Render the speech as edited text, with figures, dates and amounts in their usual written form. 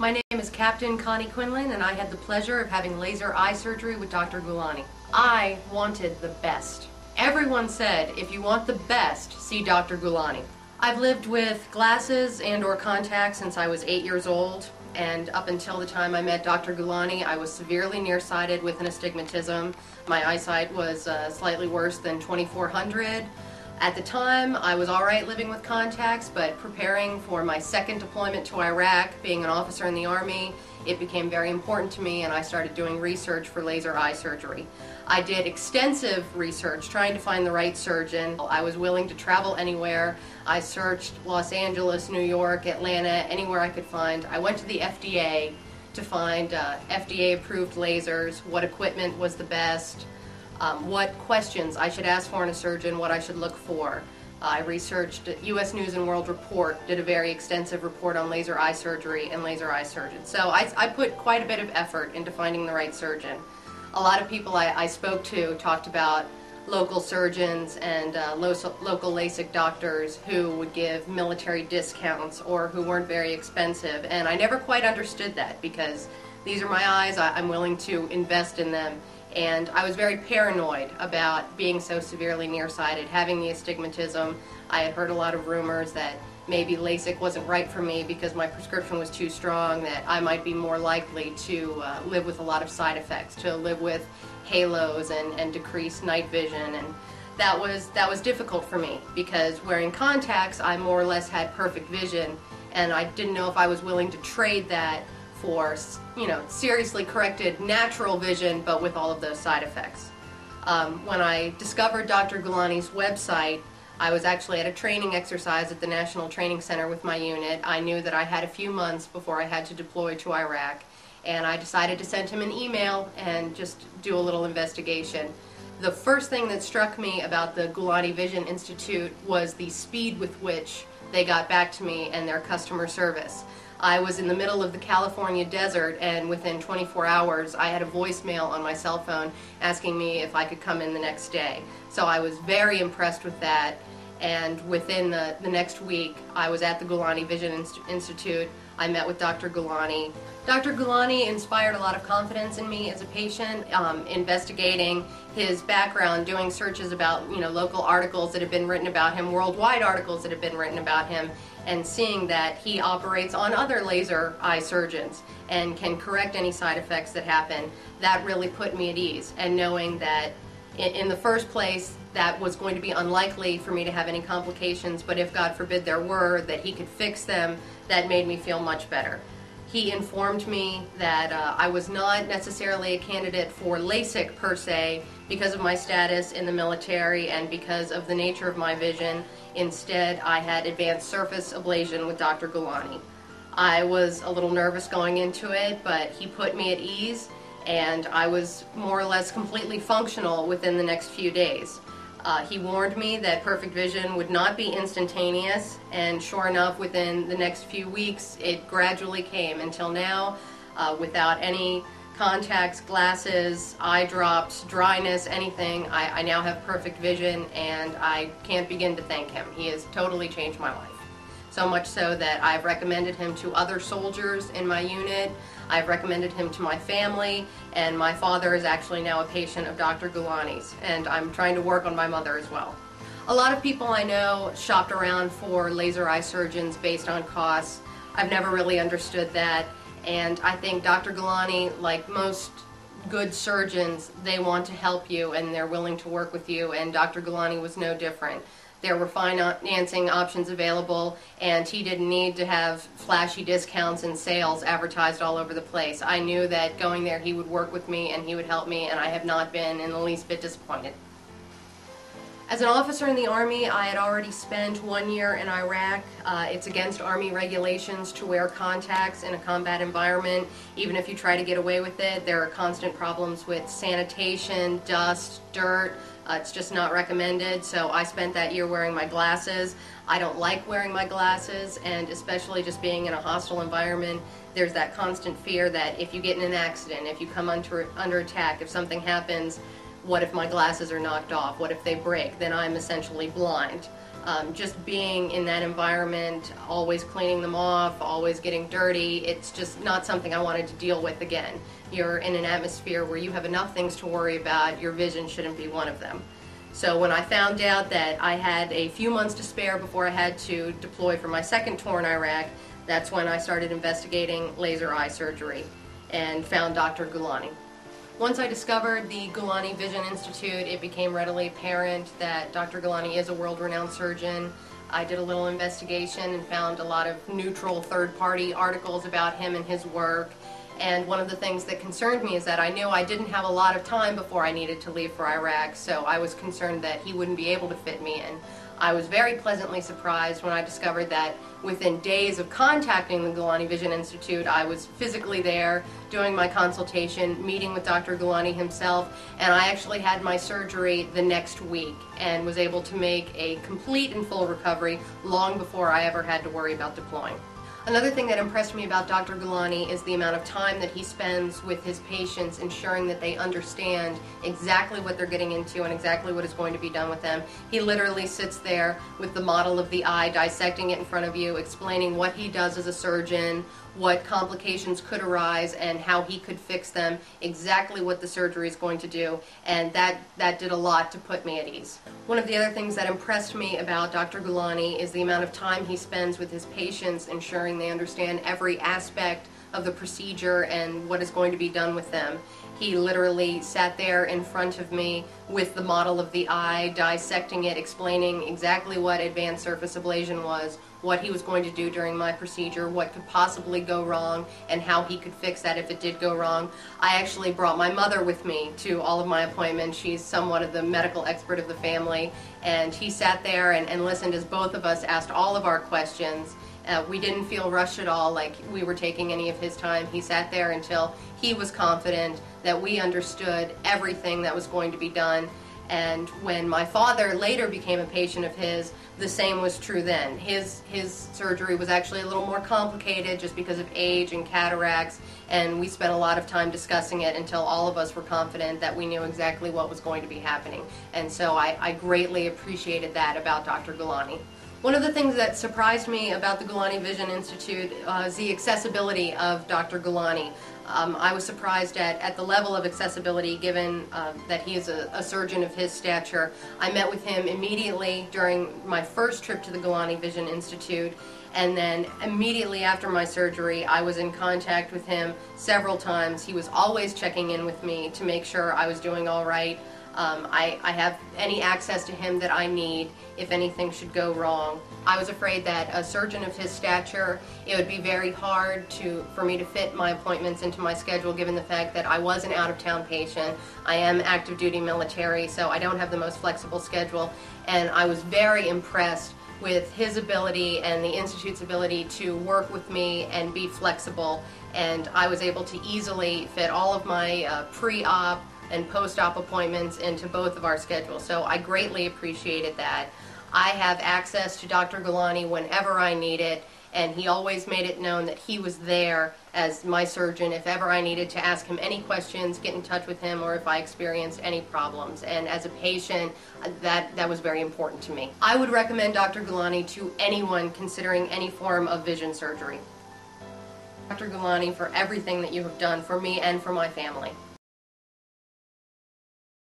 My name is Captain Connie Quinlan, and I had the pleasure of having laser eye surgery with Dr. Gulani. I wanted the best. Everyone said, if you want the best, see Dr. Gulani. I've lived with glasses and/or contacts since I was 8 years old, and up until the time I met Dr. Gulani, I was severely nearsighted with an astigmatism. My eyesight was slightly worse than 2400. At the time, I was all right living with contacts, but preparing for my second deployment to Iraq, being an officer in the Army, it became very important to me, and I started doing research for laser eye surgery. I did extensive research trying to find the right surgeon. I was willing to travel anywhere. I searched Los Angeles, New York, Atlanta, anywhere I could find. I went to the FDA to find FDA-approved lasers, what equipment was the best, what questions I should ask for in a surgeon, what I should look for. I researched U.S. News and World Report, did a very extensive report on laser eye surgery and laser eye surgeons. So I put quite a bit of effort into finding the right surgeon. A lot of people I spoke to talked about local surgeons and local LASIK doctors who would give military discounts or who weren't very expensive, and I never quite understood that because these are my eyes, I'm willing to invest in them. And I was very paranoid about being so severely nearsighted, having the astigmatism. I had heard a lot of rumors that maybe LASIK wasn't right for me because my prescription was too strong, that I might be more likely to live with a lot of side effects, to live with halos and decreased night vision. And that was difficult for me because wearing contacts, I more or less had perfect vision, and I didn't know if I was willing to trade that for, seriously corrected natural vision, but with all of those side effects. When I discovered Dr. Gulani's website, I was actually at a training exercise at the National Training Center with my unit. I knew that I had a few months before I had to deploy to Iraq, and I decided to send him an email and just do a little investigation. The first thing that struck me about the Gulani Vision Institute was the speed with which they got back to me and their customer service. I was in the middle of the California desert, and within 24 hours I had a voicemail on my cell phone asking me if I could come in the next day. So I was very impressed with that, and within the next week I was at the Gulani Vision Institute. I met with Dr. Gulani. Dr. Gulani inspired a lot of confidence in me as a patient, investigating his background, doing searches about local articles that have been written about him, worldwide articles that have been written about him, and seeing that he operates on other laser eye surgeons and can correct any side effects that happen. That really put me at ease, and knowing that in the first place that was going to be unlikely for me to have any complications, but if God forbid there were, that he could fix them, that made me feel much better. He informed me that I was not necessarily a candidate for LASIK per se because of my status in the military and because of the nature of my vision. Instead, I had advanced surface ablation with Dr. Gulani. I was a little nervous going into it, but he put me at ease, and I was more or less completely functional within the next few days. He warned me that perfect vision would not be instantaneous, and sure enough, within the next few weeks, it gradually came until now, without any contacts, glasses, eye drops, dryness, anything. I now have perfect vision, and I can't begin to thank him. He has totally changed my life. So much so that I've recommended him to other soldiers in my unit. I've recommended him to my family, and my father is actually now a patient of Dr. Gulani's, and I'm trying to work on my mother as well. A lot of people I know shopped around for laser eye surgeons based on costs. I've never really understood that, and I think Dr. Gulani, like most good surgeons, they want to help you and they're willing to work with you, and Dr. Gulani was no different. There were financing options available, and he didn't need to have flashy discounts and sales advertised all over the place. I knew that going there he would work with me and he would help me, and I have not been in the least bit disappointed. As an officer in the Army, I had already spent 1 year in Iraq. It's against Army regulations to wear contacts in a combat environment. Even if you try to get away with it, there are constant problems with sanitation, dust, dirt. It's just not recommended, so I spent that year wearing my glasses. I don't like wearing my glasses, and especially just being in a hostile environment, there's that constant fear that if you get in an accident, if you come under attack, if something happens, what if my glasses are knocked off? What if they break? Then I'm essentially blind. Just being in that environment, always cleaning them off, always getting dirty, it's just not something I wanted to deal with again. You're in an atmosphere where you have enough things to worry about, your vision shouldn't be one of them. So when I found out that I had a few months to spare before I had to deploy for my second tour in Iraq, that's when I started investigating laser eye surgery and found Dr. Gulani. Once I discovered the Gulani Vision Institute, it became readily apparent that Dr. Gulani is a world-renowned surgeon. I did a little investigation and found a lot of neutral third-party articles about him and his work. And one of the things that concerned me is that I knew I didn't have a lot of time before I needed to leave for Iraq, so I was concerned that he wouldn't be able to fit me in. I was very pleasantly surprised when I discovered that within days of contacting the Gulani Vision Institute, I was physically there doing my consultation, meeting with Dr. Gulani himself, and I actually had my surgery the next week and was able to make a complete and full recovery long before I ever had to worry about deploying. Another thing that impressed me about Dr. Gulani is the amount of time that he spends with his patients, ensuring that they understand exactly what they're getting into and exactly what is going to be done with them. He literally sits there with the model of the eye, dissecting it in front of you, explaining what he does as a surgeon, what complications could arise and how he could fix them, exactly what the surgery is going to do, and that did a lot to put me at ease. One of the other things that impressed me about Dr. Gulani is the amount of time he spends with his patients, ensuring they understand every aspect of the procedure and what is going to be done with them. He literally sat there in front of me with the model of the eye, dissecting it, explaining exactly what advanced surface ablation was, what he was going to do during my procedure, what could possibly go wrong, and how he could fix that if it did go wrong. I actually brought my mother with me to all of my appointments. She's somewhat of the medical expert of the family, and he sat there and listened as both of us asked all of our questions. We didn't feel rushed at all, like we were taking any of his time. He sat there until he was confident that we understood everything that was going to be done. And when my father later became a patient of his, the same was true then. His surgery was actually a little more complicated just because of age and cataracts, and we spent a lot of time discussing it until all of us were confident that we knew exactly what was going to be happening. And so I greatly appreciated that about Dr. Gulani. One of the things that surprised me about the Gulani Vision Institute is the accessibility of Dr. Gulani. I was surprised at the level of accessibility given that he is a surgeon of his stature. I met with him immediately during my first trip to the Gulani Vision Institute, and then immediately after my surgery I was in contact with him several times. He was always checking in with me to make sure I was doing all right. I have any access to him that I need if anything should go wrong. I was afraid that a surgeon of his stature, it would be very hard for me to fit my appointments into my schedule given the fact that I was an out-of-town patient. I am active duty military, so I don't have the most flexible schedule, and I was very impressed with his ability and the Institute's ability to work with me and be flexible, and I was able to easily fit all of my pre-op and post-op appointments into both of our schedules, so I greatly appreciated that. I have access to Dr. Gulani whenever I need it, and he always made it known that he was there as my surgeon if ever I needed to ask him any questions, get in touch with him, or if I experienced any problems. And as a patient, that was very important to me. I would recommend Dr. Gulani to anyone considering any form of vision surgery. Dr. Gulani, for everything that you have done for me and for my family.